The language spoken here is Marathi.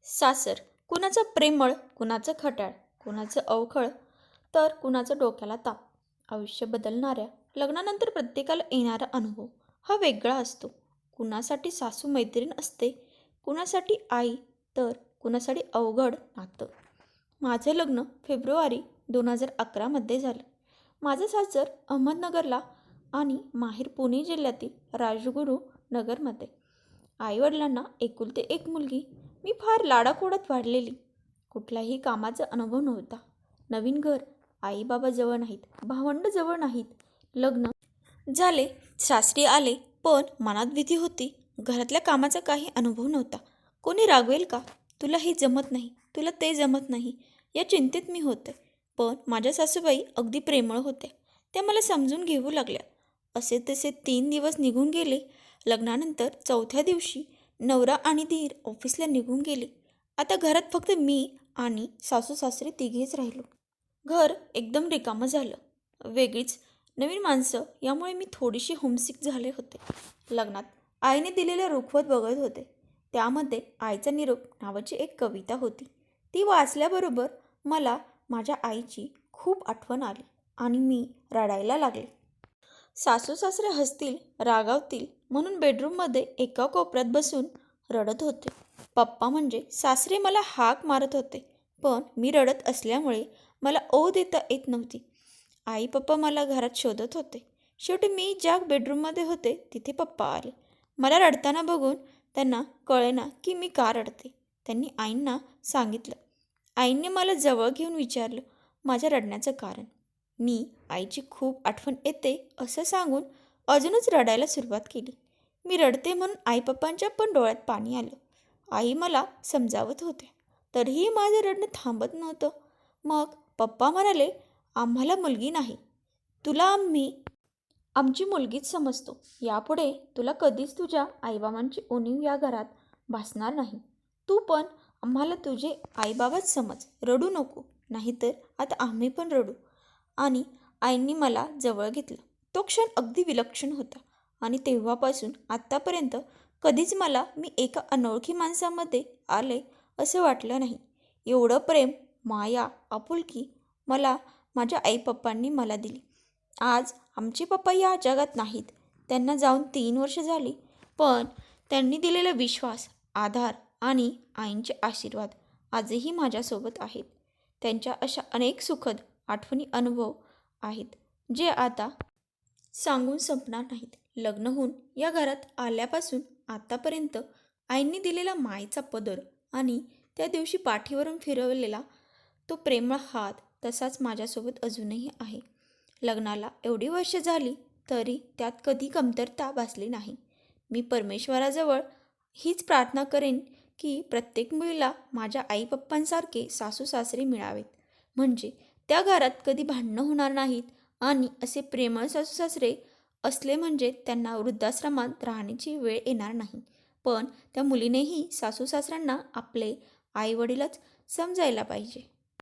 सासर कुणाचं प्रेमळ, कुणाचं खट्याळ, कुणाचं अवखळ, तर कुणाचं डोक्याला ताप. आयुष्य बदलणाऱ्या लग्नानंतर प्रत्येकाला येणारा अनुभव हा वेगळा असतो. कुणासाठी सासू मैत्रीण असते, कुणासाठी आई, तर कुणासाठी अवघड नातं. माझं लग्न फेब्रुवारी 2011मध्ये झालं. माझं सासर अहमदनगरला आणि माहेर पुणे जिल्ह्यातील राजगुरू नगरमध्ये. आईवडिलांना एकुलते एक मुलगी. मी फार लाडाकोडात वाढलेली. कुठल्याही कामाचा अनुभव नव्हता. नवीन घर, आई बाबा जवळ नाहीत, भावंड जवळ नाहीत. लग्न झाले, सासरी आले, पण मनात भीती होती. घरातल्या कामाचा काही अनुभव नव्हता. कोणी रागवेल का? तुला हे जमत नाही, तुला ते जमत नाही, या चिंतेत मी होते. पण माझ्या सासूबाई अगदी प्रेमळ होत्या. त्या मला समजून घेऊ लागल्या. असे तसे 3 दिवस निघून गेले. लग्नानंतर 4थ्या दिवशी नवरा आणि दीर ऑफिसला निघून गेले. आता घरात फक्त मी आणि सासू सासरे तिघेच राहिलो. घर एकदम रिकामं झालं. वेगळीच नवीन माणसं, यामुळे मी थोडीशी होमसिक झाले होते. लग्नात आईने दिलेलं रुखवत बघत होते. त्यामध्ये आईचा निरोप नावाची एक कविता होती. ती वाचल्याबरोबर मला माझ्या आईची खूप आठवण आली आणि मी रडायला लागले. सासू सासरे हसतील, रागावतील म्हणून बेडरूममध्ये एका कोपऱ्यात बसून रडत होते. पप्पा म्हणजे सासरे मला हाक मारत होते, पण मी रडत असल्यामुळे मला ओ देता येत नव्हती. आई पप्पा मला घरात शोधत होते. शेवटी मी ज्या बेडरूममध्ये होते तिथे पप्पा आले. मला रडताना बघून त्यांना कळेना की मी का रडते. त्यांनी आईंना सांगितलं. आईंनी मला जवळ घेऊन विचारलं माझ्या रडण्याचं कारण. मी आईची खूप आठवण येते असं सांगून अजूनच रडायला सुरुवात केली. मी रडते म्हणून आई पप्पांच्या पण डोळ्यात पाणी आलं. आई मला समजावत होत्या, तरीही माझं रडणं थांबत नव्हतं. मग पप्पा म्हणाले, आम्हाला मुलगी नाही, तुला आमची मुलगीच समजतो. यापुढे तुला कधीच तुझ्या आईबाबांची उणीव या घरात भासणार नाही. तू पण आम्हाला तुझे आईबाबाच समज. रडू नको, नाहीतर आता आम्ही पण रडू. आणि आईंनी मला जवळ घेतलं. तो क्षण अगदी विलक्षण होता आणि तेव्हापासून आत्तापर्यंत कधीच मला मी एका अनोळखी माणसामध्ये आले असं वाटलं नाही. एवढं प्रेम, माया, आपुलकी मला माझ्या आईपप्पांनी मला दिली. आज आमचे पप्पा या जगात नाहीत. त्यांना जाऊन 3 वर्ष झाली, पण त्यांनी दिलेला विश्वास, आधार आणि आईंचे आशीर्वाद आजही माझ्यासोबत आहेत. त्यांच्या अशा अनेक सुखद आठवणी, अनुभव आहेत जे आता सांगून संपणार नाहीत. लग्न होऊन या घरात आल्यापासून आतापर्यंत आईंनी दिलेला मायेचा पदर आणि त्या दिवशी पाठीवरून फिरवलेला तो प्रेमळ हात तसाच माझ्यासोबत अजूनही आहे. लग्नाला एवढी वर्ष झाली तरी त्यात कधी कमतरता भासली नाही. मी परमेश्वराजवळ हीच प्रार्थना करेन की प्रत्येक मुलीला माझ्या आईपप्पांसारखे सासू सासरे मिळावेत, म्हणजे त्या घरात कधी भांडणं होणार नाहीत. आणि असे प्रेमळ सासू सासरे असले म्हणजे त्यांना वृद्धाश्रमात राहण्याची वेळ येणार नाही. पण त्या मुलीनेही सासू सासऱ्यांना आपले आईवडीलच समजायला पाहिजे.